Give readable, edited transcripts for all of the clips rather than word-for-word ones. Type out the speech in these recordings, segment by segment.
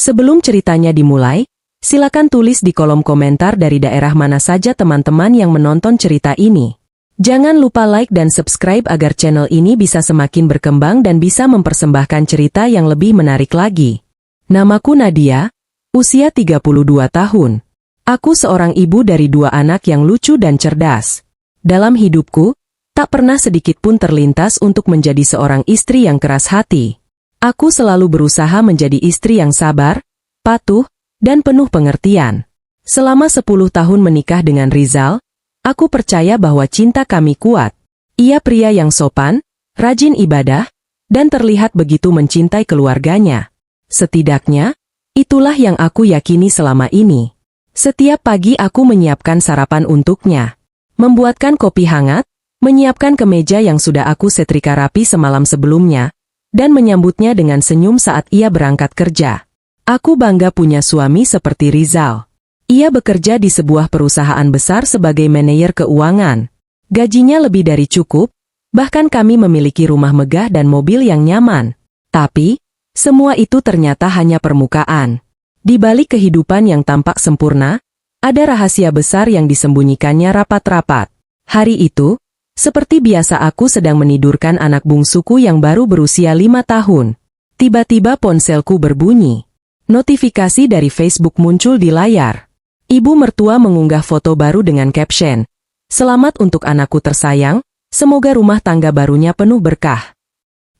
Sebelum ceritanya dimulai, silakan tulis di kolom komentar dari daerah mana saja teman-teman yang menonton cerita ini. Jangan lupa like dan subscribe agar channel ini bisa semakin berkembang dan bisa mempersembahkan cerita yang lebih menarik lagi. Namaku Nadia, usia 32 tahun. Aku seorang ibu dari 2 anak yang lucu dan cerdas. Dalam hidupku, tak pernah sedikit pun terlintas untuk menjadi seorang istri yang keras hati. Aku selalu berusaha menjadi istri yang sabar, patuh, dan penuh pengertian. Selama 10 tahun menikah dengan Rizal, aku percaya bahwa cinta kami kuat. Ia pria yang sopan, rajin ibadah, dan terlihat begitu mencintai keluarganya. Setidaknya, itulah yang aku yakini selama ini. Setiap pagi aku menyiapkan sarapan untuknya, membuatkan kopi hangat, menyiapkan kemeja yang sudah aku setrika rapi semalam sebelumnya, dan menyambutnya dengan senyum saat ia berangkat kerja. Aku bangga punya suami seperti Rizal. Ia bekerja di sebuah perusahaan besar sebagai manajer keuangan. Gajinya lebih dari cukup, bahkan kami memiliki rumah megah dan mobil yang nyaman. Tapi, semua itu ternyata hanya permukaan. Di balik kehidupan yang tampak sempurna, ada rahasia besar yang disembunyikannya rapat-rapat. Hari itu, seperti biasa aku sedang menidurkan anak bungsuku yang baru berusia 5 tahun. Tiba-tiba ponselku berbunyi. Notifikasi dari Facebook muncul di layar. Ibu mertua mengunggah foto baru dengan caption, "Selamat untuk anakku tersayang, semoga rumah tangga barunya penuh berkah."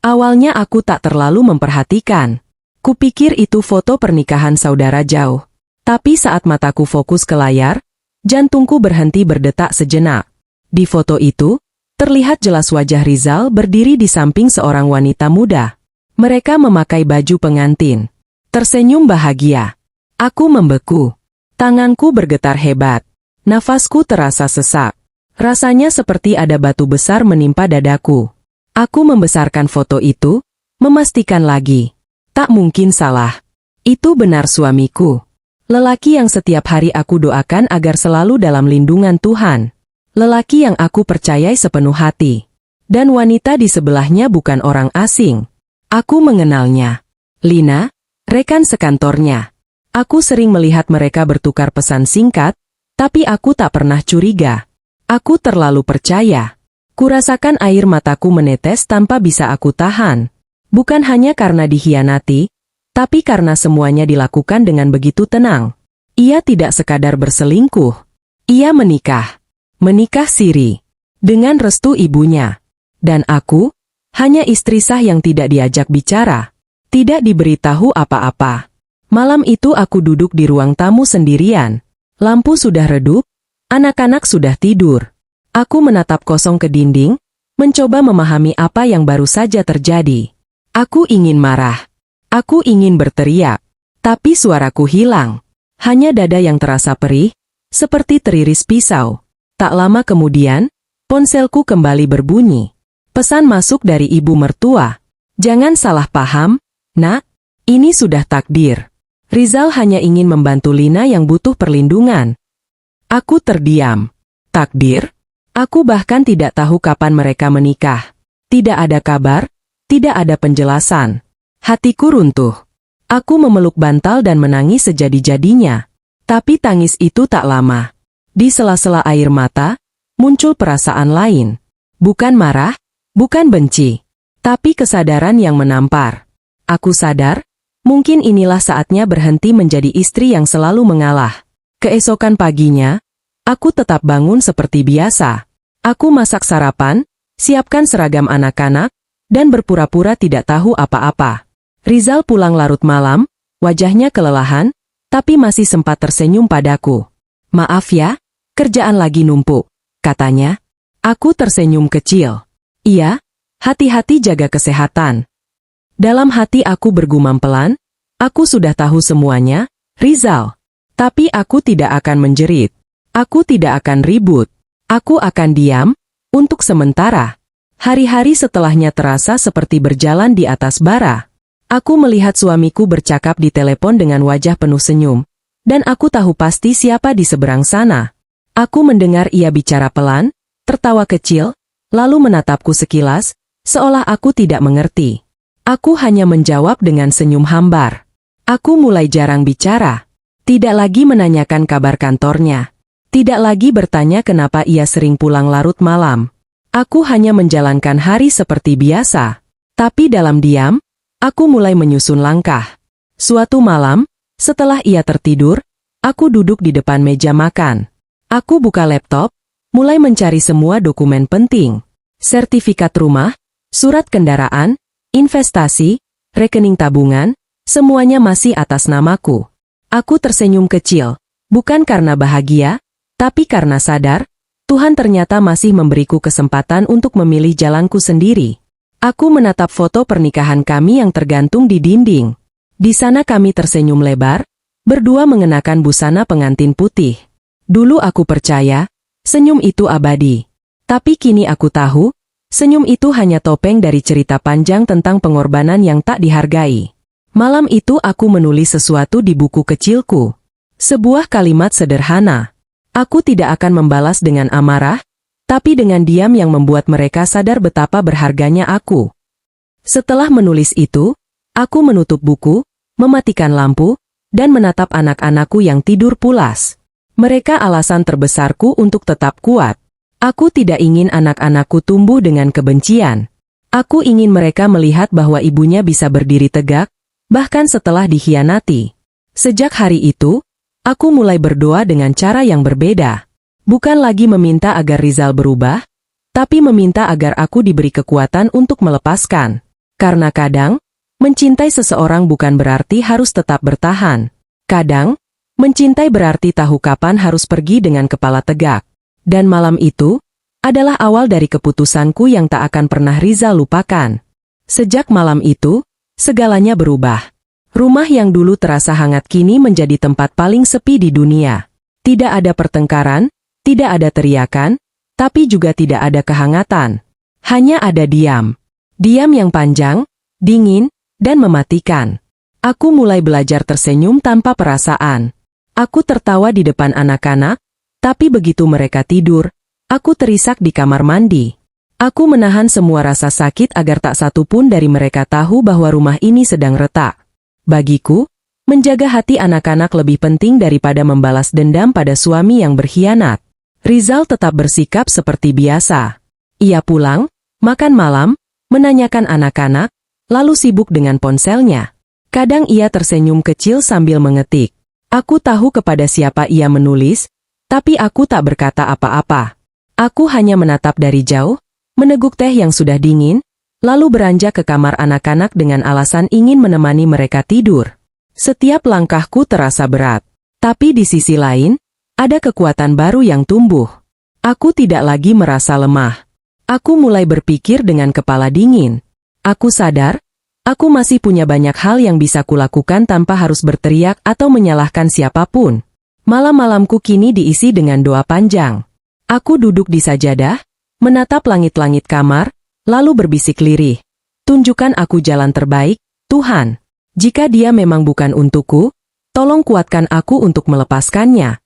Awalnya aku tak terlalu memperhatikan. Kupikir itu foto pernikahan saudara jauh. Tapi saat mataku fokus ke layar, jantungku berhenti berdetak sejenak. Di foto itu, terlihat jelas wajah Rizal berdiri di samping seorang wanita muda. Mereka memakai baju pengantin. Tersenyum bahagia. Aku membeku. Tanganku bergetar hebat. Nafasku terasa sesak. Rasanya seperti ada batu besar menimpa dadaku. Aku membesarkan foto itu, memastikan lagi. Tak mungkin salah. Itu benar suamiku. Lelaki yang setiap hari aku doakan agar selalu dalam lindungan Tuhan. Lelaki yang aku percayai sepenuh hati. Dan wanita di sebelahnya bukan orang asing. Aku mengenalnya. Lina, rekan sekantornya. Aku sering melihat mereka bertukar pesan singkat, tapi aku tak pernah curiga. Aku terlalu percaya. Kurasakan air mataku menetes tanpa bisa aku tahan. Bukan hanya karena dikhianati, tapi karena semuanya dilakukan dengan begitu tenang. Ia tidak sekadar berselingkuh. Ia menikah. Menikah siri. Dengan restu ibunya. Dan aku, hanya istri sah yang tidak diajak bicara. Tidak diberitahu apa-apa. Malam itu aku duduk di ruang tamu sendirian. Lampu sudah redup, anak-anak sudah tidur. Aku menatap kosong ke dinding, mencoba memahami apa yang baru saja terjadi. Aku ingin marah. Aku ingin berteriak. Tapi suaraku hilang. Hanya dada yang terasa perih, seperti teriris pisau. Tak lama kemudian, ponselku kembali berbunyi. Pesan masuk dari ibu mertua. "Jangan salah paham, Nak, ini sudah takdir. Rizal hanya ingin membantu Lina yang butuh perlindungan." Aku terdiam. Takdir? Aku bahkan tidak tahu kapan mereka menikah. Tidak ada kabar, tidak ada penjelasan. Hatiku runtuh. Aku memeluk bantal dan menangis sejadi-jadinya. Tapi tangis itu tak lama. Di sela-sela air mata, muncul perasaan lain. Bukan marah, bukan benci, tapi kesadaran yang menampar. Aku sadar, mungkin inilah saatnya berhenti menjadi istri yang selalu mengalah. Keesokan paginya, aku tetap bangun seperti biasa. Aku masak sarapan, siapkan seragam anak-anak, dan berpura-pura tidak tahu apa-apa. Rizal pulang larut malam, wajahnya kelelahan, tapi masih sempat tersenyum padaku. "Maaf ya, kerjaan lagi numpuk," katanya. Aku tersenyum kecil. "Iya, hati-hati jaga kesehatan." Dalam hati aku bergumam pelan, "Aku sudah tahu semuanya, Rizal." Tapi aku tidak akan menjerit. Aku tidak akan ribut. Aku akan diam, untuk sementara. Hari-hari setelahnya terasa seperti berjalan di atas bara. Aku melihat suamiku bercakap di telepon dengan wajah penuh senyum, dan aku tahu pasti siapa di seberang sana. Aku mendengar ia bicara pelan, tertawa kecil, lalu menatapku sekilas, seolah aku tidak mengerti. Aku hanya menjawab dengan senyum hambar. Aku mulai jarang bicara. Tidak lagi menanyakan kabar kantornya. Tidak lagi bertanya kenapa ia sering pulang larut malam. Aku hanya menjalankan hari seperti biasa. Tapi dalam diam, aku mulai menyusun langkah. Suatu malam, setelah ia tertidur, aku duduk di depan meja makan. Aku buka laptop, mulai mencari semua dokumen penting. Sertifikat rumah, surat kendaraan, investasi, rekening tabungan, semuanya masih atas namaku. Aku tersenyum kecil, bukan karena bahagia, tapi karena sadar, Tuhan ternyata masih memberiku kesempatan untuk memilih jalanku sendiri. Aku menatap foto pernikahan kami yang tergantung di dinding. Di sana kami tersenyum lebar, berdua mengenakan busana pengantin putih. Dulu aku percaya, senyum itu abadi. Tapi kini aku tahu, senyum itu hanya topeng dari cerita panjang tentang pengorbanan yang tak dihargai. Malam itu aku menulis sesuatu di buku kecilku. Sebuah kalimat sederhana. Aku tidak akan membalas dengan amarah, tapi dengan diam yang membuat mereka sadar betapa berharganya aku. Setelah menulis itu, aku menutup buku, mematikan lampu, dan menatap anak-anakku yang tidur pulas. Mereka alasan terbesarku untuk tetap kuat. Aku tidak ingin anak-anakku tumbuh dengan kebencian. Aku ingin mereka melihat bahwa ibunya bisa berdiri tegak, bahkan setelah dikhianati. Sejak hari itu, aku mulai berdoa dengan cara yang berbeda. Bukan lagi meminta agar Rizal berubah, tapi meminta agar aku diberi kekuatan untuk melepaskan. Karena kadang, mencintai seseorang bukan berarti harus tetap bertahan. Kadang, mencintai berarti tahu kapan harus pergi dengan kepala tegak. Dan malam itu, adalah awal dari keputusanku yang tak akan pernah Rizal lupakan. Sejak malam itu, segalanya berubah. Rumah yang dulu terasa hangat kini menjadi tempat paling sepi di dunia. Tidak ada pertengkaran, tidak ada teriakan, tapi juga tidak ada kehangatan. Hanya ada diam. Diam yang panjang, dingin, dan mematikan. Aku mulai belajar tersenyum tanpa perasaan. Aku tertawa di depan anak-anak, tapi begitu mereka tidur, aku terisak di kamar mandi. Aku menahan semua rasa sakit agar tak satu pun dari mereka tahu bahwa rumah ini sedang retak. Bagiku, menjaga hati anak-anak lebih penting daripada membalas dendam pada suami yang berkhianat. Rizal tetap bersikap seperti biasa. Ia pulang, makan malam, menanyakan anak-anak, lalu sibuk dengan ponselnya. Kadang ia tersenyum kecil sambil mengetik. Aku tahu kepada siapa ia menulis, tapi aku tak berkata apa-apa. Aku hanya menatap dari jauh, meneguk teh yang sudah dingin, lalu beranjak ke kamar anak-anak dengan alasan ingin menemani mereka tidur. Setiap langkahku terasa berat. Tapi di sisi lain, ada kekuatan baru yang tumbuh. Aku tidak lagi merasa lemah. Aku mulai berpikir dengan kepala dingin. Aku sadar, aku masih punya banyak hal yang bisa kulakukan tanpa harus berteriak atau menyalahkan siapapun. Malam-malamku kini diisi dengan doa panjang. Aku duduk di sajadah, menatap langit-langit kamar, lalu berbisik lirih. Tunjukkan aku jalan terbaik, Tuhan. Jika dia memang bukan untukku, tolong kuatkan aku untuk melepaskannya.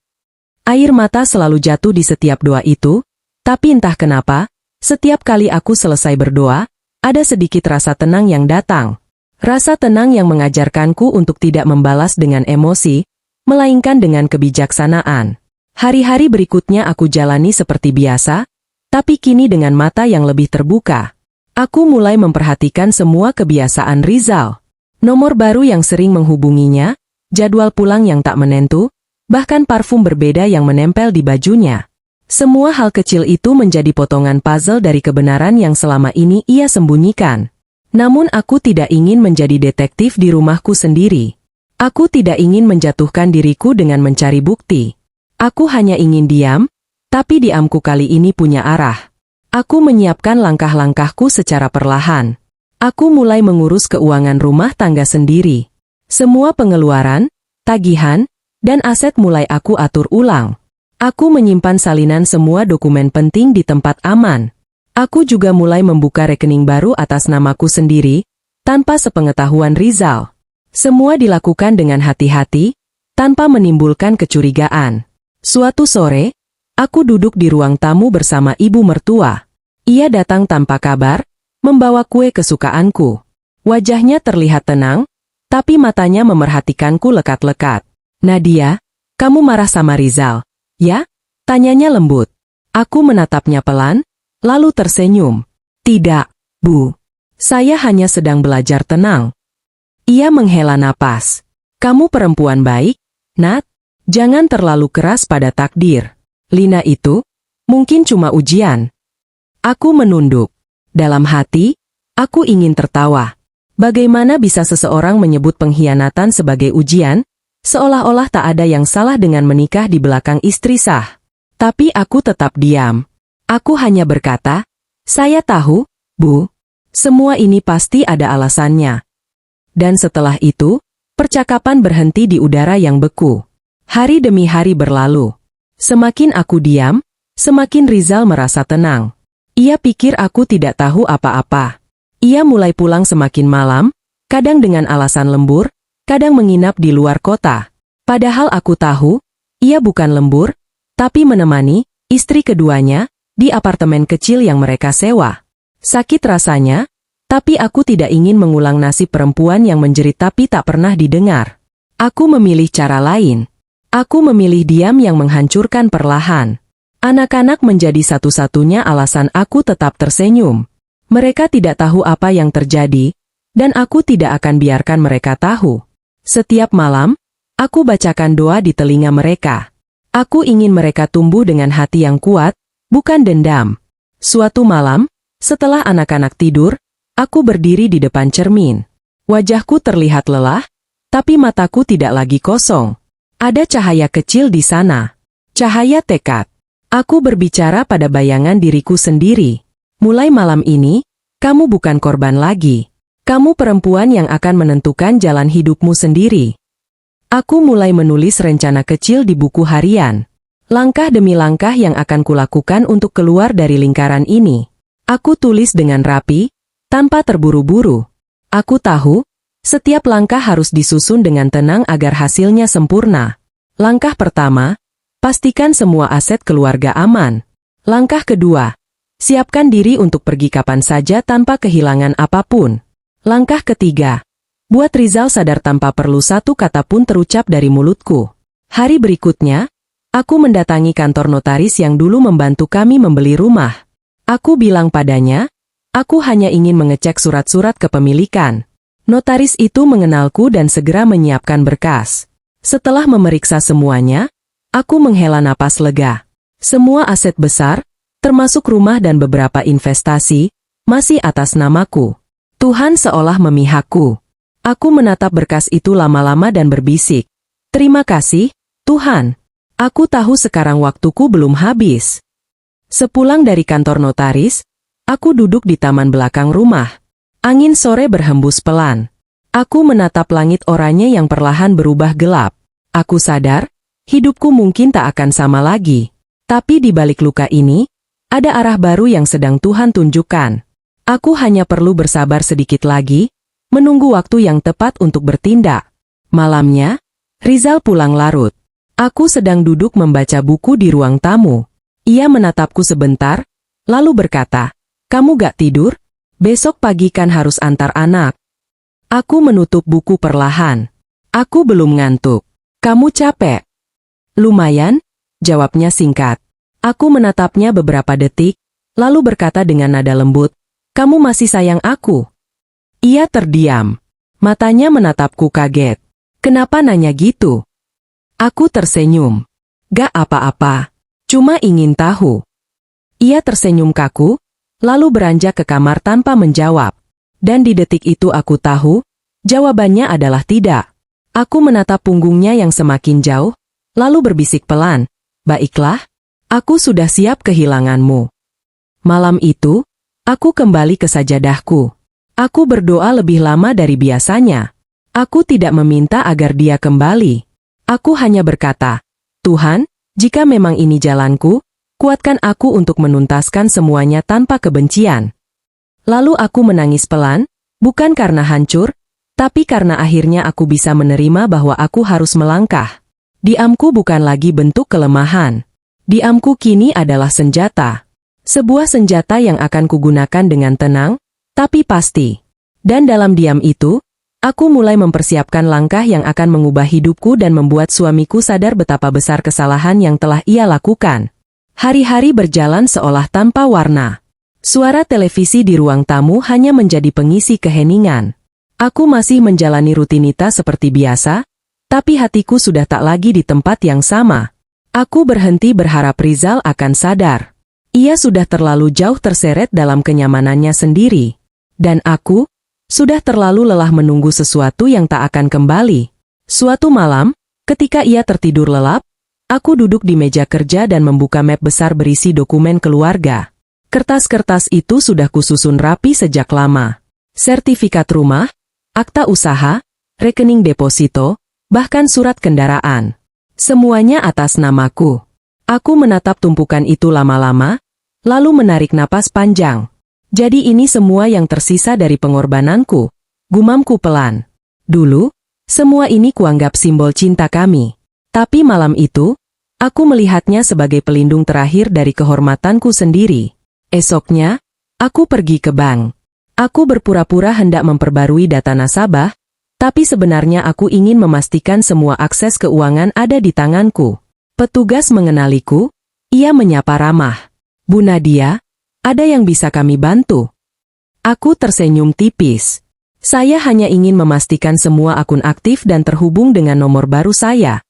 Air mata selalu jatuh di setiap doa itu, tapi entah kenapa, setiap kali aku selesai berdoa, ada sedikit rasa tenang yang datang. Rasa tenang yang mengajarkanku untuk tidak membalas dengan emosi, melainkan dengan kebijaksanaan. Hari-hari berikutnya aku jalani seperti biasa, tapi kini dengan mata yang lebih terbuka. Aku mulai memperhatikan semua kebiasaan Rizal. Nomor baru yang sering menghubunginya, jadwal pulang yang tak menentu, bahkan parfum berbeda yang menempel di bajunya. Semua hal kecil itu menjadi potongan puzzle dari kebenaran yang selama ini ia sembunyikan. Namun aku tidak ingin menjadi detektif di rumahku sendiri. Aku tidak ingin menjatuhkan diriku dengan mencari bukti. Aku hanya ingin diam, tapi diamku kali ini punya arah. Aku menyiapkan langkah-langkahku secara perlahan. Aku mulai mengurus keuangan rumah tangga sendiri. Semua pengeluaran, tagihan, dan aset mulai aku atur ulang. Aku menyimpan salinan semua dokumen penting di tempat aman. Aku juga mulai membuka rekening baru atas namaku sendiri, tanpa sepengetahuan Rizal. Semua dilakukan dengan hati-hati, tanpa menimbulkan kecurigaan. Suatu sore, aku duduk di ruang tamu bersama ibu mertua. Ia datang tanpa kabar, membawa kue kesukaanku. Wajahnya terlihat tenang, Tapi matanya memerhatikanku lekat-lekat. Nadia, kamu marah sama Rizal, ya? Tanyanya lembut. Aku menatapnya pelan, lalu tersenyum. Tidak, Bu. Saya hanya sedang belajar tenang. Ia menghela napas. Kamu perempuan baik, Nat. Jangan terlalu keras pada takdir. Lina itu, mungkin cuma ujian. Aku menunduk. Dalam hati, aku ingin tertawa. Bagaimana bisa seseorang menyebut pengkhianatan sebagai ujian, seolah-olah tak ada yang salah dengan menikah di belakang istri sah. Tapi aku tetap diam. Aku hanya berkata, saya tahu, Bu. Semua ini pasti ada alasannya. Dan setelah itu, percakapan berhenti di udara yang beku. Hari demi hari berlalu. Semakin aku diam, semakin Rizal merasa tenang. Ia pikir aku tidak tahu apa-apa. Ia mulai pulang semakin malam, kadang dengan alasan lembur, kadang menginap di luar kota. Padahal aku tahu, ia bukan lembur, tapi menemani istri keduanya di apartemen kecil yang mereka sewa. Sakit rasanya, tapi aku tidak ingin mengulang nasib perempuan yang menjerit tapi tak pernah didengar. Aku memilih cara lain. Aku memilih diam yang menghancurkan perlahan. Anak-anak menjadi satu-satunya alasan aku tetap tersenyum. Mereka tidak tahu apa yang terjadi, dan aku tidak akan biarkan mereka tahu. Setiap malam, aku bacakan doa di telinga mereka. Aku ingin mereka tumbuh dengan hati yang kuat, bukan dendam. Suatu malam, setelah anak-anak tidur, aku berdiri di depan cermin. Wajahku terlihat lelah, tapi mataku tidak lagi kosong. Ada cahaya kecil di sana. Cahaya tekad. Aku berbicara pada bayangan diriku sendiri. Mulai malam ini, kamu bukan korban lagi. Kamu perempuan yang akan menentukan jalan hidupmu sendiri. Aku mulai menulis rencana kecil di buku harian. Langkah demi langkah yang akan kulakukan untuk keluar dari lingkaran ini. Aku tulis dengan rapi, tanpa terburu-buru. Aku tahu, setiap langkah harus disusun dengan tenang agar hasilnya sempurna. Langkah pertama, pastikan semua aset keluarga aman. Langkah kedua, siapkan diri untuk pergi kapan saja tanpa kehilangan apapun. Langkah ketiga, buat Rizal sadar tanpa perlu satu kata pun terucap dari mulutku. Hari berikutnya, aku mendatangi kantor notaris yang dulu membantu kami membeli rumah. Aku bilang padanya, aku hanya ingin mengecek surat-surat kepemilikan. Notaris itu mengenalku dan segera menyiapkan berkas. Setelah memeriksa semuanya, aku menghela napas lega. Semua aset besar, termasuk rumah dan beberapa investasi, masih atas namaku. Tuhan seolah memihakku. Aku menatap berkas itu lama-lama dan berbisik. Terima kasih, Tuhan. Aku tahu sekarang waktuku belum habis. Sepulang dari kantor notaris, aku duduk di taman belakang rumah. Angin sore berhembus pelan. Aku menatap langit oranye yang perlahan berubah gelap. Aku sadar, hidupku mungkin tak akan sama lagi. Tapi di balik luka ini, ada arah baru yang sedang Tuhan tunjukkan. Aku hanya perlu bersabar sedikit lagi, menunggu waktu yang tepat untuk bertindak. Malamnya, Rizal pulang larut. Aku sedang duduk membaca buku di ruang tamu. Ia menatapku sebentar, lalu berkata, "Kamu gak tidur? Besok pagi kan harus antar anak." Aku menutup buku perlahan. Aku belum ngantuk. Kamu capek? Lumayan, jawabnya singkat. Aku menatapnya beberapa detik, lalu berkata dengan nada lembut, "Kamu masih sayang aku?" Ia terdiam. Matanya menatapku kaget. Kenapa nanya gitu? Aku tersenyum. Gak apa-apa. Cuma ingin tahu. Ia tersenyum kaku, lalu beranjak ke kamar tanpa menjawab. Dan di detik itu aku tahu, jawabannya adalah tidak. Aku menatap punggungnya yang semakin jauh, lalu berbisik pelan, "Baiklah, aku sudah siap kehilanganmu." Malam itu, aku kembali ke sajadahku. Aku berdoa lebih lama dari biasanya. Aku tidak meminta agar dia kembali. Aku hanya berkata, "Tuhan, jika memang ini jalanku, kuatkan aku untuk menuntaskan semuanya tanpa kebencian." Lalu aku menangis pelan, bukan karena hancur, tapi karena akhirnya aku bisa menerima bahwa aku harus melangkah. Diamku bukan lagi bentuk kelemahan. Diamku kini adalah senjata. Sebuah senjata yang akan kugunakan dengan tenang, tapi pasti. Dan dalam diam itu, Aku mulai mempersiapkan langkah yang akan mengubah hidupku dan membuat suamiku sadar betapa besar kesalahan yang telah ia lakukan. Hari-hari berjalan seolah tanpa warna. Suara televisi di ruang tamu hanya menjadi pengisi keheningan. Aku masih menjalani rutinitas seperti biasa, tapi hatiku sudah tak lagi di tempat yang sama. Aku berhenti berharap Rizal akan sadar. Ia sudah terlalu jauh terseret dalam kenyamanannya sendiri. Dan aku sudah terlalu lelah menunggu sesuatu yang tak akan kembali. Suatu malam, ketika ia tertidur lelap, aku duduk di meja kerja dan membuka map besar berisi dokumen keluarga. Kertas-kertas itu sudah kususun rapi sejak lama. Sertifikat rumah, akta usaha, rekening deposito, bahkan surat kendaraan. Semuanya atas namaku. Aku menatap tumpukan itu lama-lama, lalu menarik napas panjang. Jadi ini semua yang tersisa dari pengorbananku, gumamku pelan. Dulu, semua ini kuanggap simbol cinta kami. Tapi malam itu, aku melihatnya sebagai pelindung terakhir dari kehormatanku sendiri. Esoknya, aku pergi ke bank. Aku berpura-pura hendak memperbarui data nasabah, tapi sebenarnya aku ingin memastikan semua akses keuangan ada di tanganku. Petugas mengenaliku, ia menyapa ramah. Bu Nadia, ada yang bisa kami bantu? Aku tersenyum tipis. Saya hanya ingin memastikan semua akun aktif dan terhubung dengan nomor baru saya.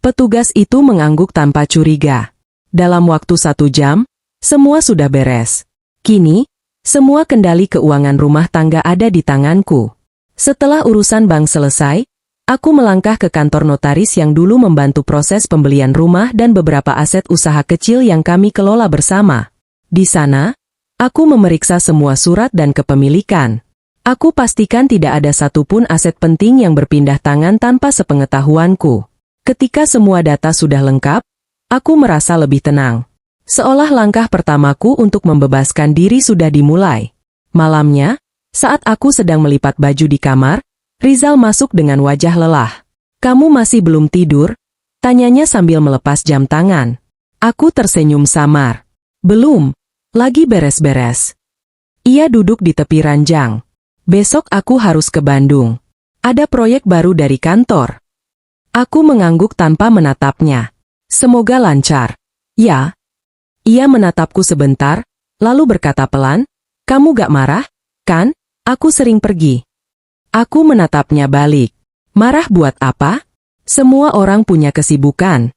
Petugas itu mengangguk tanpa curiga. Dalam waktu 1 jam, semua sudah beres. Kini, semua kendali keuangan rumah tangga ada di tanganku. Setelah urusan bank selesai, aku melangkah ke kantor notaris yang dulu membantu proses pembelian rumah dan beberapa aset usaha kecil yang kami kelola bersama. Di sana, aku memeriksa semua surat dan kepemilikan. Aku pastikan tidak ada satupun aset penting yang berpindah tangan tanpa sepengetahuanku. Ketika semua data sudah lengkap, aku merasa lebih tenang. Seolah langkah pertamaku untuk membebaskan diri sudah dimulai. Malamnya, saat aku sedang melipat baju di kamar, Rizal masuk dengan wajah lelah. "Kamu masih belum tidur?" tanyanya sambil melepas jam tangan. Aku tersenyum samar. "Belum, lagi beres-beres." Ia duduk di tepi ranjang. "Besok aku harus ke Bandung. Ada proyek baru dari kantor." Aku mengangguk tanpa menatapnya. "Semoga lancar." "Ya." Ia menatapku sebentar, lalu berkata pelan, "Kamu gak marah, kan? Aku sering pergi." Aku menatapnya balik. "Marah buat apa? Semua orang punya kesibukan."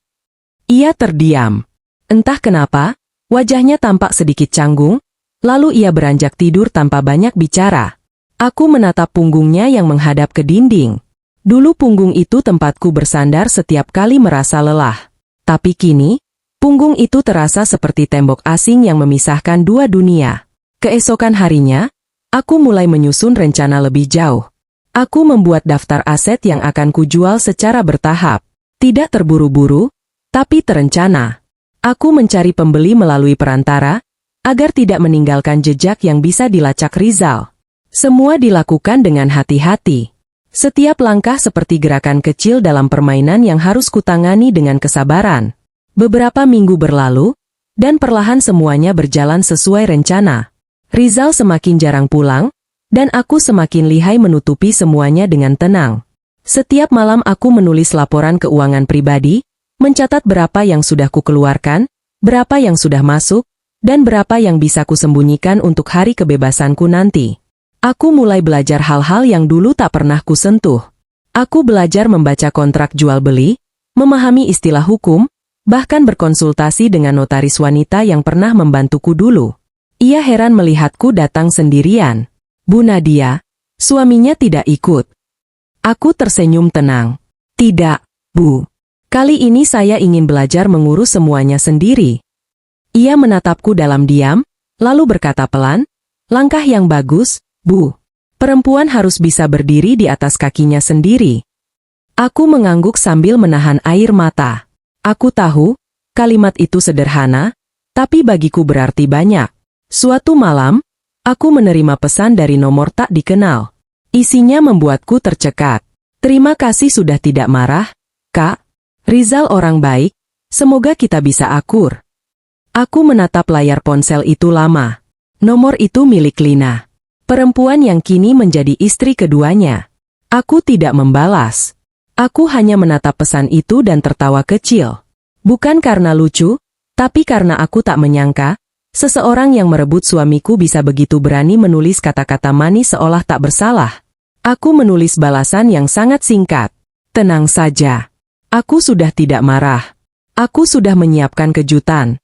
Ia terdiam. Entah kenapa, wajahnya tampak sedikit canggung, lalu ia beranjak tidur tanpa banyak bicara. Aku menatap punggungnya yang menghadap ke dinding. Dulu punggung itu tempatku bersandar setiap kali merasa lelah. Tapi kini, punggung itu terasa seperti tembok asing yang memisahkan dua dunia. Keesokan harinya, aku mulai menyusun rencana lebih jauh. Aku membuat daftar aset yang akan kujual secara bertahap. Tidak terburu-buru, tapi terencana. Aku mencari pembeli melalui perantara, agar tidak meninggalkan jejak yang bisa dilacak Rizal. Semua dilakukan dengan hati-hati. Setiap langkah seperti gerakan kecil dalam permainan yang harus kutangani dengan kesabaran. Beberapa minggu berlalu, dan perlahan semuanya berjalan sesuai rencana. Rizal semakin jarang pulang, dan aku semakin lihai menutupi semuanya dengan tenang. Setiap malam aku menulis laporan keuangan pribadi, mencatat berapa yang sudah kukeluarkan, berapa yang sudah masuk, dan berapa yang bisa kusembunyikan untuk hari kebebasanku nanti. Aku mulai belajar hal-hal yang dulu tak pernah kusentuh. Aku belajar membaca kontrak jual-beli, memahami istilah hukum, bahkan berkonsultasi dengan notaris wanita yang pernah membantuku dulu. Ia heran melihatku datang sendirian. "Bu Nadia, suaminya tidak ikut." Aku tersenyum tenang. "Tidak, Bu. Kali ini saya ingin belajar mengurus semuanya sendiri." Ia menatapku dalam diam, lalu berkata pelan, "Langkah yang bagus, Bu. Perempuan harus bisa berdiri di atas kakinya sendiri." Aku mengangguk sambil menahan air mata. Aku tahu, kalimat itu sederhana, tapi bagiku berarti banyak. Suatu malam, aku menerima pesan dari nomor tak dikenal. Isinya membuatku tercekat. "Terima kasih sudah tidak marah, Kak. Rizal orang baik, semoga kita bisa akur." Aku menatap layar ponsel itu lama. Nomor itu milik Lina. Perempuan yang kini menjadi istri keduanya. Aku tidak membalas. Aku hanya menatap pesan itu dan tertawa kecil. Bukan karena lucu, tapi karena aku tak menyangka, seseorang yang merebut suamiku bisa begitu berani menulis kata-kata manis seolah tak bersalah. Aku menulis balasan yang sangat singkat. Tenang saja. Aku sudah tidak marah. Aku sudah menyiapkan kejutan.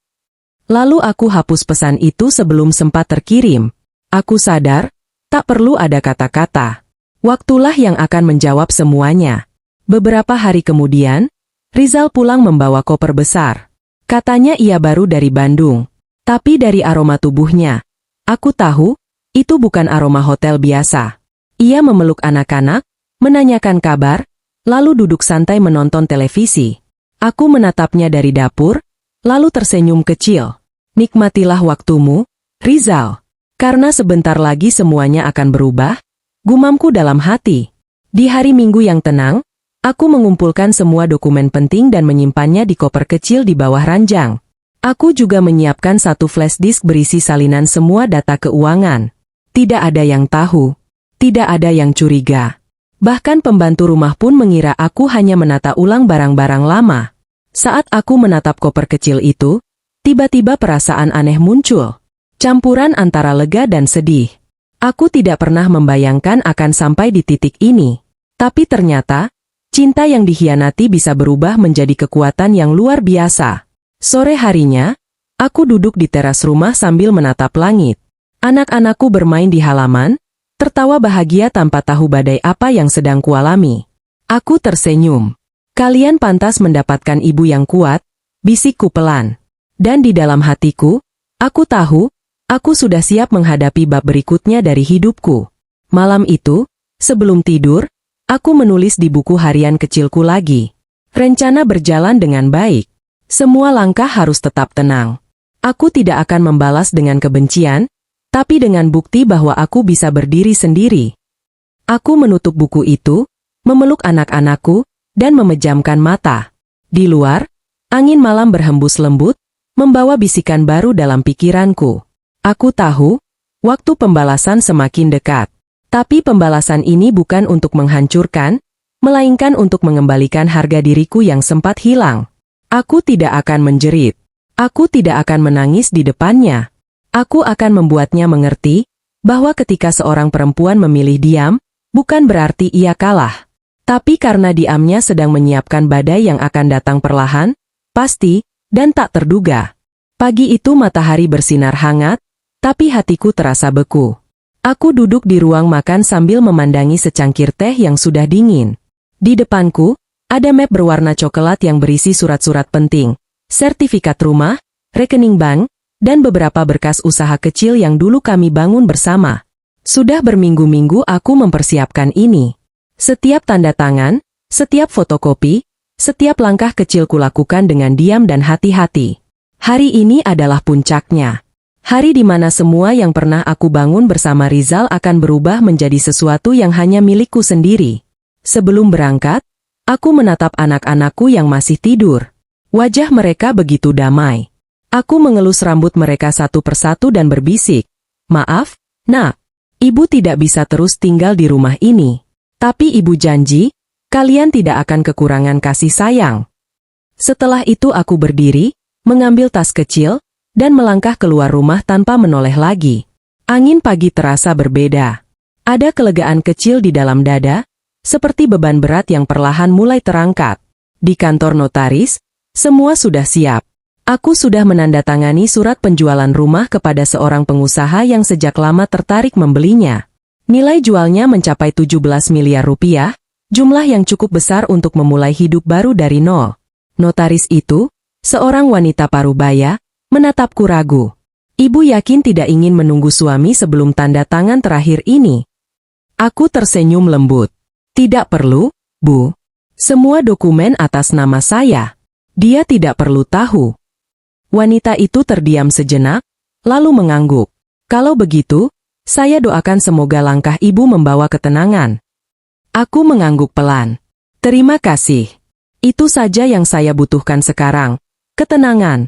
Lalu aku hapus pesan itu sebelum sempat terkirim. Aku sadar, tak perlu ada kata-kata. Waktulah yang akan menjawab semuanya. Beberapa hari kemudian, Rizal pulang membawa koper besar. Katanya ia baru dari Bandung. Tapi dari aroma tubuhnya, aku tahu, itu bukan aroma hotel biasa. Ia memeluk anak-anak, menanyakan kabar, lalu duduk santai menonton televisi. Aku menatapnya dari dapur, lalu tersenyum kecil. Nikmatilah waktumu, Rizal. Karena sebentar lagi semuanya akan berubah, gumamku dalam hati. Di hari Minggu yang tenang, aku mengumpulkan semua dokumen penting dan menyimpannya di koper kecil di bawah ranjang. Aku juga menyiapkan satu flash disk berisi salinan semua data keuangan. Tidak ada yang tahu. Tidak ada yang curiga. Bahkan pembantu rumah pun mengira aku hanya menata ulang barang-barang lama. Saat aku menatap koper kecil itu, tiba-tiba perasaan aneh muncul. Campuran antara lega dan sedih. Aku tidak pernah membayangkan akan sampai di titik ini. Tapi ternyata, cinta yang dikhianati bisa berubah menjadi kekuatan yang luar biasa. Sore harinya, aku duduk di teras rumah sambil menatap langit. Anak-anakku bermain di halaman, tertawa bahagia tanpa tahu badai apa yang sedang kualami. Aku tersenyum. Kalian pantas mendapatkan ibu yang kuat, bisikku pelan. Dan di dalam hatiku, aku tahu, aku sudah siap menghadapi bab berikutnya dari hidupku. Malam itu, sebelum tidur, aku menulis di buku harian kecilku lagi. Rencana berjalan dengan baik. Semua langkah harus tetap tenang. Aku tidak akan membalas dengan kebencian, tapi dengan bukti bahwa aku bisa berdiri sendiri. Aku menutup buku itu, memeluk anak-anakku, dan memejamkan mata. Di luar, angin malam berhembus lembut, membawa bisikan baru dalam pikiranku. Aku tahu, waktu pembalasan semakin dekat. Tapi pembalasan ini bukan untuk menghancurkan, melainkan untuk mengembalikan harga diriku yang sempat hilang. Aku tidak akan menjerit. Aku tidak akan menangis di depannya. Aku akan membuatnya mengerti bahwa ketika seorang perempuan memilih diam, bukan berarti ia kalah. Tapi karena diamnya sedang menyiapkan badai yang akan datang perlahan, pasti, dan tak terduga. Pagi itu matahari bersinar hangat, tapi hatiku terasa beku. Aku duduk di ruang makan sambil memandangi secangkir teh yang sudah dingin. Di depanku, ada map berwarna coklat yang berisi surat-surat penting, sertifikat rumah, rekening bank, dan beberapa berkas usaha kecil yang dulu kami bangun bersama. Sudah berminggu-minggu aku mempersiapkan ini. Setiap tanda tangan, setiap fotokopi, setiap langkah kecil kulakukan dengan diam dan hati-hati. Hari ini adalah puncaknya. Hari di mana semua yang pernah aku bangun bersama Rizal akan berubah menjadi sesuatu yang hanya milikku sendiri. Sebelum berangkat, aku menatap anak-anakku yang masih tidur. Wajah mereka begitu damai. Aku mengelus rambut mereka satu persatu dan berbisik, "Maaf, Nak, Ibu tidak bisa terus tinggal di rumah ini. Tapi Ibu janji, kalian tidak akan kekurangan kasih sayang." Setelah itu aku berdiri, mengambil tas kecil, dan melangkah keluar rumah tanpa menoleh lagi. Angin pagi terasa berbeda. Ada kelegaan kecil di dalam dada, seperti beban berat yang perlahan mulai terangkat. Di kantor notaris, semua sudah siap. Aku sudah menandatangani surat penjualan rumah kepada seorang pengusaha yang sejak lama tertarik membelinya. Nilai jualnya mencapai 17 miliar rupiah, jumlah yang cukup besar untuk memulai hidup baru dari nol. Notaris itu, seorang wanita parubaya, menatapku ragu. Ibu yakin tidak ingin menunggu suami sebelum tanda tangan terakhir ini? Aku tersenyum lembut. Tidak perlu, Bu. Semua dokumen atas nama saya. Dia tidak perlu tahu. Wanita itu terdiam sejenak, lalu mengangguk. Kalau begitu, saya doakan semoga langkah Ibu membawa ketenangan. Aku mengangguk pelan. Terima kasih. Itu saja yang saya butuhkan sekarang, ketenangan.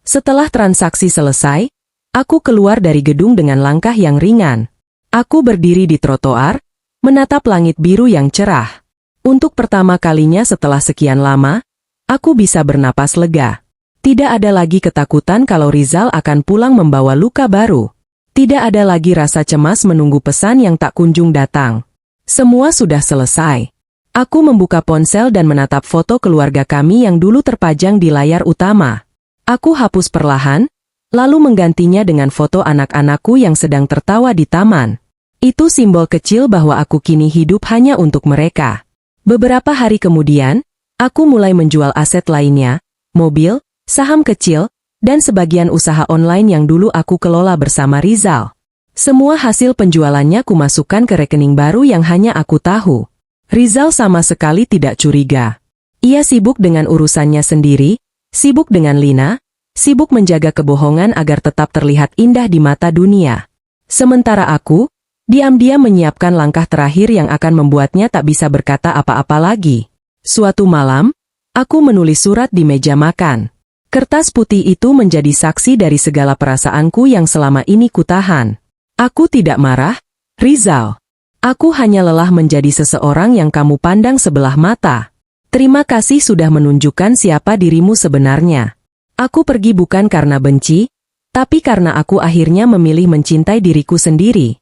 Setelah transaksi selesai, aku keluar dari gedung dengan langkah yang ringan. Aku berdiri di trotoar, menatap langit biru yang cerah. Untuk pertama kalinya setelah sekian lama, aku bisa bernapas lega. Tidak ada lagi ketakutan kalau Rizal akan pulang membawa luka baru. Tidak ada lagi rasa cemas menunggu pesan yang tak kunjung datang. Semua sudah selesai. Aku membuka ponsel dan menatap foto keluarga kami yang dulu terpajang di layar utama. Aku hapus perlahan, lalu menggantinya dengan foto anak-anakku yang sedang tertawa di taman. Itu simbol kecil bahwa aku kini hidup hanya untuk mereka. Beberapa hari kemudian, aku mulai menjual aset lainnya, mobil, saham kecil, dan sebagian usaha online yang dulu aku kelola bersama Rizal. Semua hasil penjualannya kumasukkan ke rekening baru yang hanya aku tahu. Rizal sama sekali tidak curiga. Ia sibuk dengan urusannya sendiri, sibuk dengan Lina, sibuk menjaga kebohongan agar tetap terlihat indah di mata dunia. Sementara aku, diam-diam menyiapkan langkah terakhir yang akan membuatnya tak bisa berkata apa-apa lagi. Suatu malam, aku menulis surat di meja makan. Kertas putih itu menjadi saksi dari segala perasaanku yang selama ini kutahan. Aku tidak marah, Rizal. Aku hanya lelah menjadi seseorang yang kamu pandang sebelah mata. Terima kasih sudah menunjukkan siapa dirimu sebenarnya. Aku pergi bukan karena benci, tapi karena aku akhirnya memilih mencintai diriku sendiri.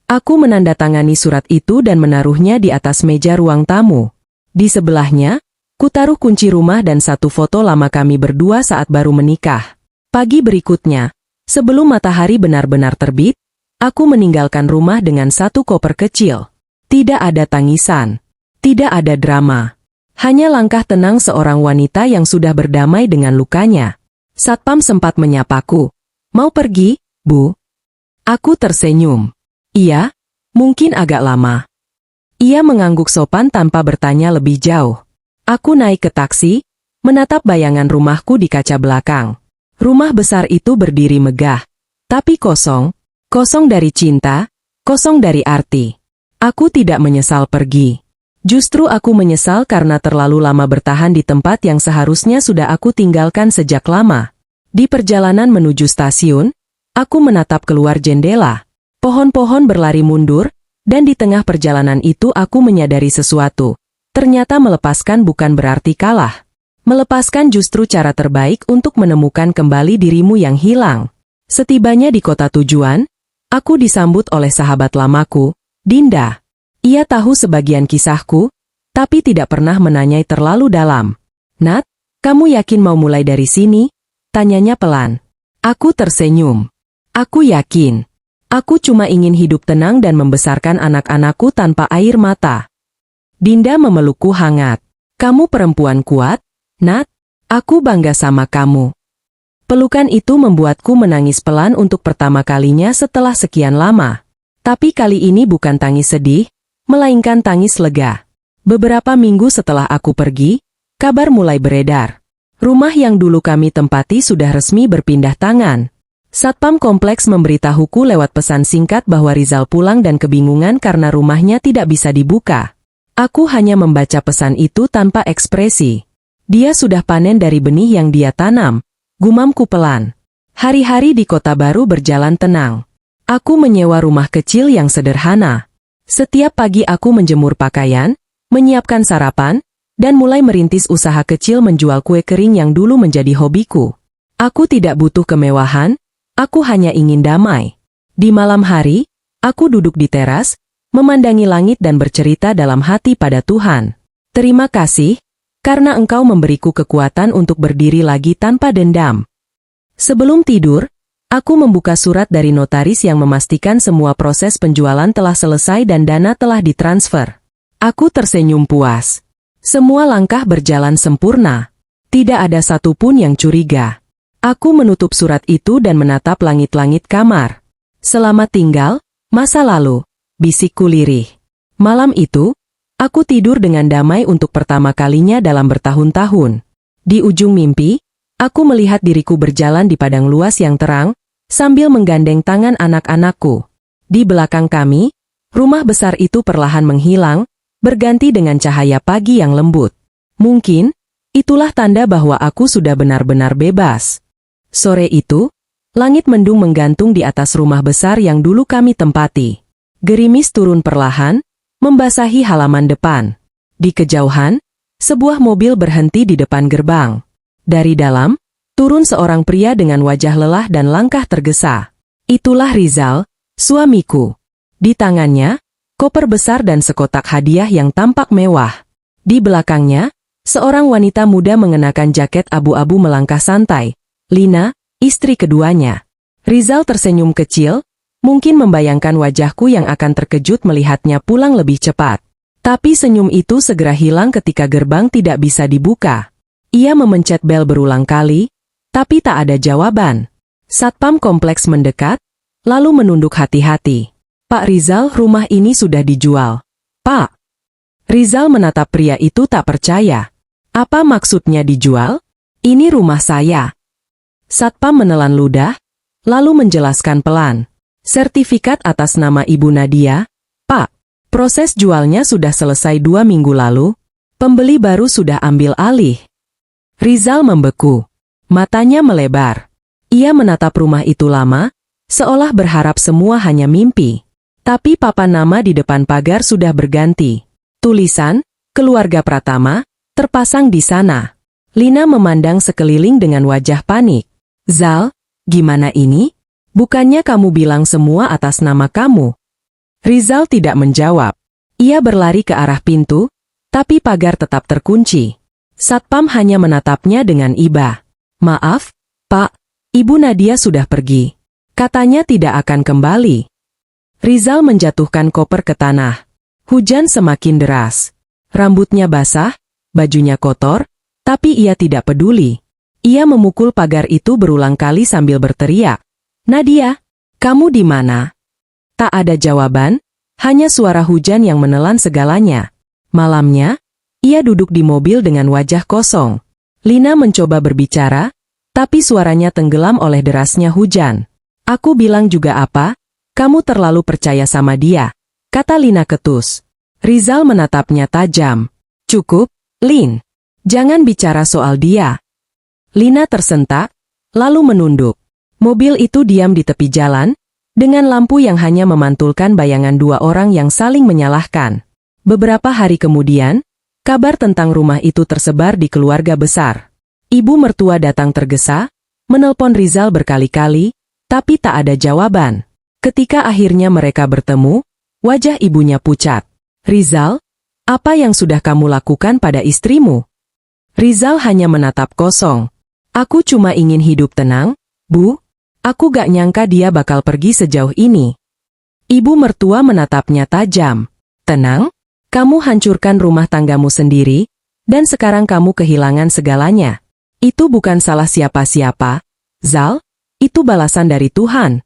Aku menandatangani surat itu dan menaruhnya di atas meja ruang tamu. Di sebelahnya, kutaruh kunci rumah dan satu foto lama kami berdua saat baru menikah. Pagi berikutnya, sebelum matahari benar-benar terbit, aku meninggalkan rumah dengan satu koper kecil. Tidak ada tangisan. Tidak ada drama. Hanya langkah tenang seorang wanita yang sudah berdamai dengan lukanya. Satpam sempat menyapaku. Mau pergi, Bu? Aku tersenyum. Iya, mungkin agak lama. Ia mengangguk sopan tanpa bertanya lebih jauh. Aku naik ke taksi, menatap bayangan rumahku di kaca belakang. Rumah besar itu berdiri megah, tapi kosong. Kosong dari cinta, kosong dari arti. Aku tidak menyesal pergi. Justru aku menyesal karena terlalu lama bertahan di tempat yang seharusnya sudah aku tinggalkan sejak lama. Di perjalanan menuju stasiun, aku menatap keluar jendela. Pohon-pohon berlari mundur, dan di tengah perjalanan itu aku menyadari sesuatu. Ternyata melepaskan bukan berarti kalah. Melepaskan justru cara terbaik untuk menemukan kembali dirimu yang hilang. Setibanya di kota tujuan, aku disambut oleh sahabat lamaku, Dinda. Ia tahu sebagian kisahku, tapi tidak pernah menanyai terlalu dalam. Nat, kamu yakin mau mulai dari sini? Tanyanya pelan. Aku tersenyum. Aku yakin. Aku cuma ingin hidup tenang dan membesarkan anak-anakku tanpa air mata. Dinda memelukku hangat. Kamu perempuan kuat, Nat. Aku bangga sama kamu. Pelukan itu membuatku menangis pelan untuk pertama kalinya setelah sekian lama. Tapi kali ini bukan tangis sedih, melainkan tangis lega. Beberapa minggu setelah aku pergi, kabar mulai beredar. Rumah yang dulu kami tempati sudah resmi berpindah tangan. Satpam kompleks memberitahuku lewat pesan singkat bahwa Rizal pulang dan kebingungan karena rumahnya tidak bisa dibuka. Aku hanya membaca pesan itu tanpa ekspresi. Dia sudah panen dari benih yang dia tanam. Gumamku pelan. Hari-hari di kota baru berjalan tenang. Aku menyewa rumah kecil yang sederhana. Setiap pagi aku menjemur pakaian, menyiapkan sarapan, dan mulai merintis usaha kecil menjual kue kering yang dulu menjadi hobiku. Aku tidak butuh kemewahan, aku hanya ingin damai. Di malam hari, aku duduk di teras, memandangi langit dan bercerita dalam hati pada Tuhan. Terima kasih, karena Engkau memberiku kekuatan untuk berdiri lagi tanpa dendam. Sebelum tidur, aku membuka surat dari notaris yang memastikan semua proses penjualan telah selesai dan dana telah ditransfer. Aku tersenyum puas. Semua langkah berjalan sempurna. Tidak ada satupun yang curiga. Aku menutup surat itu dan menatap langit-langit kamar. Selamat tinggal, masa lalu, bisikku lirih. Malam itu, aku tidur dengan damai untuk pertama kalinya dalam bertahun-tahun. Di ujung mimpi, aku melihat diriku berjalan di padang luas yang terang, sambil menggandeng tangan anak-anakku. Di belakang kami, rumah besar itu perlahan menghilang, berganti dengan cahaya pagi yang lembut. Mungkin, itulah tanda bahwa aku sudah benar-benar bebas. Sore itu, langit mendung menggantung di atas rumah besar yang dulu kami tempati. Gerimis turun perlahan, membasahi halaman depan. Di kejauhan, sebuah mobil berhenti di depan gerbang. Dari dalam, turun seorang pria dengan wajah lelah dan langkah tergesa. Itulah Rizal, suamiku. Di tangannya, koper besar dan sekotak hadiah yang tampak mewah. Di belakangnya, seorang wanita muda mengenakan jaket abu-abu melangkah santai. Lina, istri keduanya. Rizal tersenyum kecil, mungkin membayangkan wajahku yang akan terkejut melihatnya pulang lebih cepat. Tapi senyum itu segera hilang ketika gerbang tidak bisa dibuka. Ia memencet bel berulang kali, tapi tak ada jawaban. Satpam kompleks mendekat, lalu menunduk hati-hati. Pak Rizal, rumah ini sudah dijual. Pak. Rizal menatap pria itu tak percaya. Apa maksudnya dijual? Ini rumah saya. Satpam menelan ludah, lalu menjelaskan pelan. Sertifikat atas nama Ibu Nadia, Pak. Proses jualnya sudah selesai 2 minggu lalu. Pembeli baru sudah ambil alih. Rizal membeku. Matanya melebar. Ia menatap rumah itu lama, seolah berharap semua hanya mimpi. Tapi papan nama di depan pagar sudah berganti. Tulisan, Keluarga Pratama, terpasang di sana. Lina memandang sekeliling dengan wajah panik. Zal, gimana ini? Bukannya kamu bilang semua atas nama kamu? Rizal tidak menjawab. Ia berlari ke arah pintu, tapi pagar tetap terkunci. Satpam hanya menatapnya dengan iba. Maaf, Pak, Ibu Nadia sudah pergi. Katanya tidak akan kembali. Rizal menjatuhkan koper ke tanah. Hujan semakin deras. Rambutnya basah, bajunya kotor, tapi ia tidak peduli. Ia memukul pagar itu berulang kali sambil berteriak. Nadia, kamu di mana? Tak ada jawaban, hanya suara hujan yang menelan segalanya. Malamnya, ia duduk di mobil dengan wajah kosong. Lina mencoba berbicara, tapi suaranya tenggelam oleh derasnya hujan. Aku bilang juga apa? Kamu terlalu percaya sama dia, kata Lina ketus. Rizal menatapnya tajam. Cukup, Lin. Jangan bicara soal dia. Lina tersentak, lalu menunduk. Mobil itu diam di tepi jalan, dengan lampu yang hanya memantulkan bayangan 2 orang yang saling menyalahkan. Beberapa hari kemudian, kabar tentang rumah itu tersebar di keluarga besar. Ibu mertua datang tergesa, menelpon Rizal berkali-kali, tapi tak ada jawaban. Ketika akhirnya mereka bertemu, wajah ibunya pucat. Rizal, apa yang sudah kamu lakukan pada istrimu? Rizal hanya menatap kosong. Aku cuma ingin hidup tenang, Bu. Aku gak nyangka dia bakal pergi sejauh ini. Ibu mertua menatapnya tajam. Tenang, kamu hancurkan rumah tanggamu sendiri, dan sekarang kamu kehilangan segalanya. Itu bukan salah siapa-siapa, Zal, itu balasan dari Tuhan.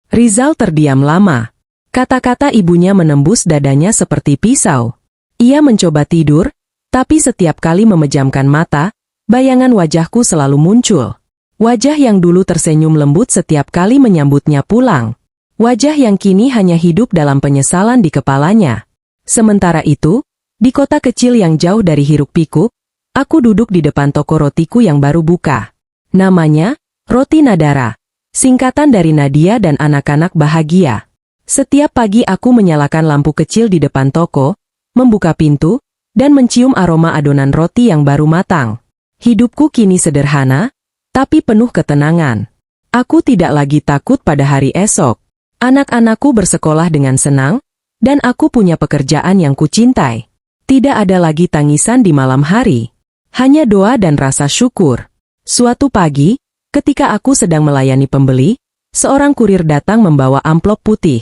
Rizal terdiam lama. Kata-kata ibunya menembus dadanya seperti pisau. Ia mencoba tidur, tapi setiap kali memejamkan mata, bayangan wajahku selalu muncul. Wajah yang dulu tersenyum lembut setiap kali menyambutnya pulang. Wajah yang kini hanya hidup dalam penyesalan di kepalanya. Sementara itu, di kota kecil yang jauh dari hiruk-pikuk, aku duduk di depan toko rotiku yang baru buka. Namanya, Roti Nadara, singkatan dari Nadia dan anak-anak bahagia. Setiap pagi aku menyalakan lampu kecil di depan toko, membuka pintu, dan mencium aroma adonan roti yang baru matang. Hidupku kini sederhana, tapi penuh ketenangan. Aku tidak lagi takut pada hari esok. Anak-anakku bersekolah dengan senang, dan aku punya pekerjaan yang kucintai. Tidak ada lagi tangisan di malam hari. Hanya doa dan rasa syukur. Suatu pagi, ketika aku sedang melayani pembeli, seorang kurir datang membawa amplop putih.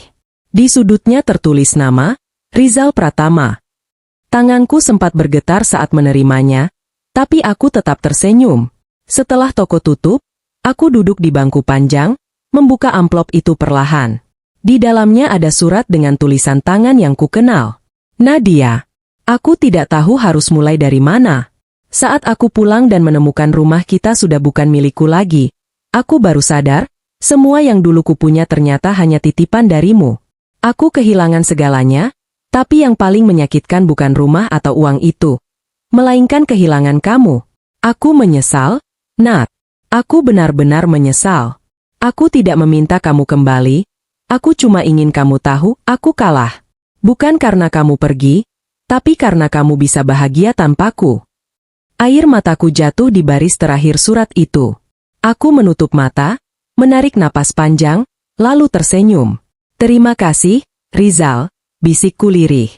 Di sudutnya tertulis nama, Rizal Pratama. Tanganku sempat bergetar saat menerimanya, tapi aku tetap tersenyum. Setelah toko tutup, aku duduk di bangku panjang, membuka amplop itu perlahan. Di dalamnya ada surat dengan tulisan tangan yang kukenal. Nadia. Aku tidak tahu harus mulai dari mana. Saat aku pulang dan menemukan rumah kita sudah bukan milikku lagi, aku baru sadar, semua yang dulu kupunya ternyata hanya titipan darimu. Aku kehilangan segalanya, tapi yang paling menyakitkan bukan rumah atau uang itu, melainkan kehilangan kamu. Aku menyesal, Nat. Aku benar-benar menyesal. Aku tidak meminta kamu kembali, aku cuma ingin kamu tahu, aku kalah. Bukan karena kamu pergi, tapi karena kamu bisa bahagia tanpaku. Air mataku jatuh di baris terakhir surat itu. Aku menutup mata, menarik napas panjang, lalu tersenyum. Terima kasih, Rizal, bisikku lirih.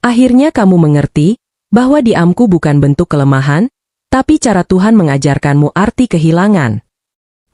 Akhirnya kamu mengerti bahwa diamku bukan bentuk kelemahan, tapi cara Tuhan mengajarkanmu arti kehilangan.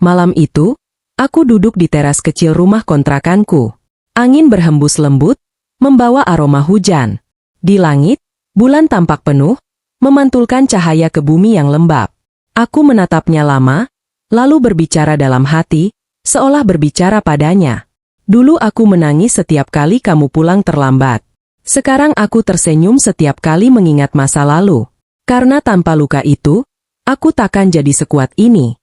Malam itu, aku duduk di teras kecil rumah kontrakanku. Angin berhembus lembut, membawa aroma hujan. Di langit, bulan tampak penuh, memantulkan cahaya ke bumi yang lembab. Aku menatapnya lama, lalu berbicara dalam hati, seolah berbicara padanya. Dulu aku menangis setiap kali kamu pulang terlambat. Sekarang aku tersenyum setiap kali mengingat masa lalu. Karena tanpa luka itu, aku takkan jadi sekuat ini.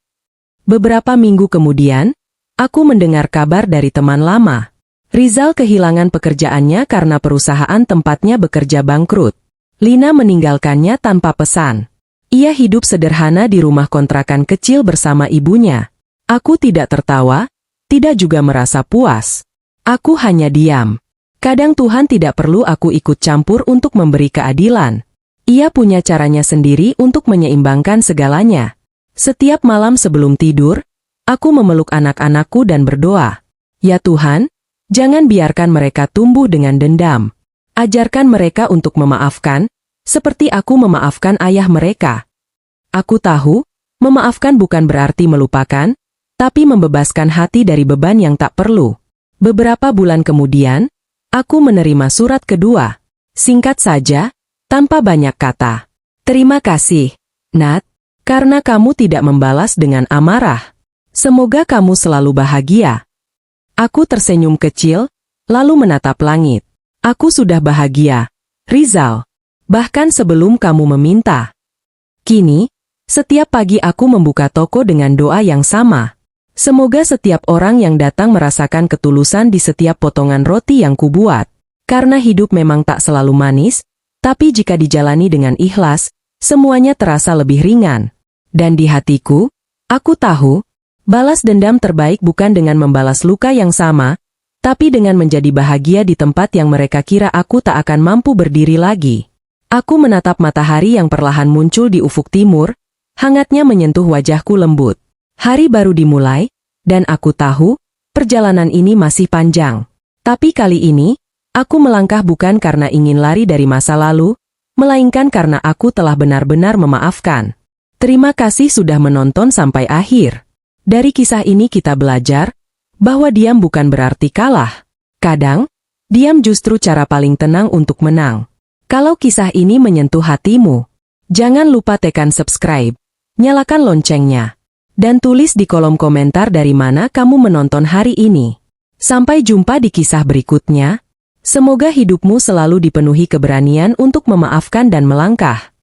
Beberapa minggu kemudian, aku mendengar kabar dari teman lama. Rizal kehilangan pekerjaannya karena perusahaan tempatnya bekerja bangkrut. Lina meninggalkannya tanpa pesan. Ia hidup sederhana di rumah kontrakan kecil bersama ibunya. Aku tidak tertawa, tidak juga merasa puas. Aku hanya diam. Kadang Tuhan tidak perlu aku ikut campur untuk memberi keadilan. Ia punya caranya sendiri untuk menyeimbangkan segalanya. Setiap malam sebelum tidur, aku memeluk anak-anakku dan berdoa. Ya Tuhan, jangan biarkan mereka tumbuh dengan dendam. Ajarkan mereka untuk memaafkan, seperti aku memaafkan ayah mereka. Aku tahu, memaafkan bukan berarti melupakan, tapi membebaskan hati dari beban yang tak perlu. Beberapa bulan kemudian, aku menerima surat kedua. Singkat saja, tanpa banyak kata. Terima kasih, Nat. Karena kamu tidak membalas dengan amarah. Semoga kamu selalu bahagia. Aku tersenyum kecil, lalu menatap langit. Aku sudah bahagia, Rizal. Bahkan sebelum kamu meminta. Kini, setiap pagi aku membuka toko dengan doa yang sama. Semoga setiap orang yang datang merasakan ketulusan di setiap potongan roti yang kubuat. Karena hidup memang tak selalu manis, tapi jika dijalani dengan ikhlas, semuanya terasa lebih ringan. Dan di hatiku, aku tahu, balas dendam terbaik bukan dengan membalas luka yang sama, tapi dengan menjadi bahagia di tempat yang mereka kira aku tak akan mampu berdiri lagi. Aku menatap matahari yang perlahan muncul di ufuk timur, hangatnya menyentuh wajahku lembut. Hari baru dimulai, dan aku tahu, perjalanan ini masih panjang. Tapi kali ini, aku melangkah bukan karena ingin lari dari masa lalu, melainkan karena aku telah benar-benar memaafkan. Terima kasih sudah menonton sampai akhir. Dari kisah ini kita belajar bahwa diam bukan berarti kalah. Kadang, diam justru cara paling tenang untuk menang. Kalau kisah ini menyentuh hatimu, jangan lupa tekan subscribe, nyalakan loncengnya, dan tulis di kolom komentar dari mana kamu menonton hari ini. Sampai jumpa di kisah berikutnya. Semoga hidupmu selalu dipenuhi keberanian untuk memaafkan dan melangkah.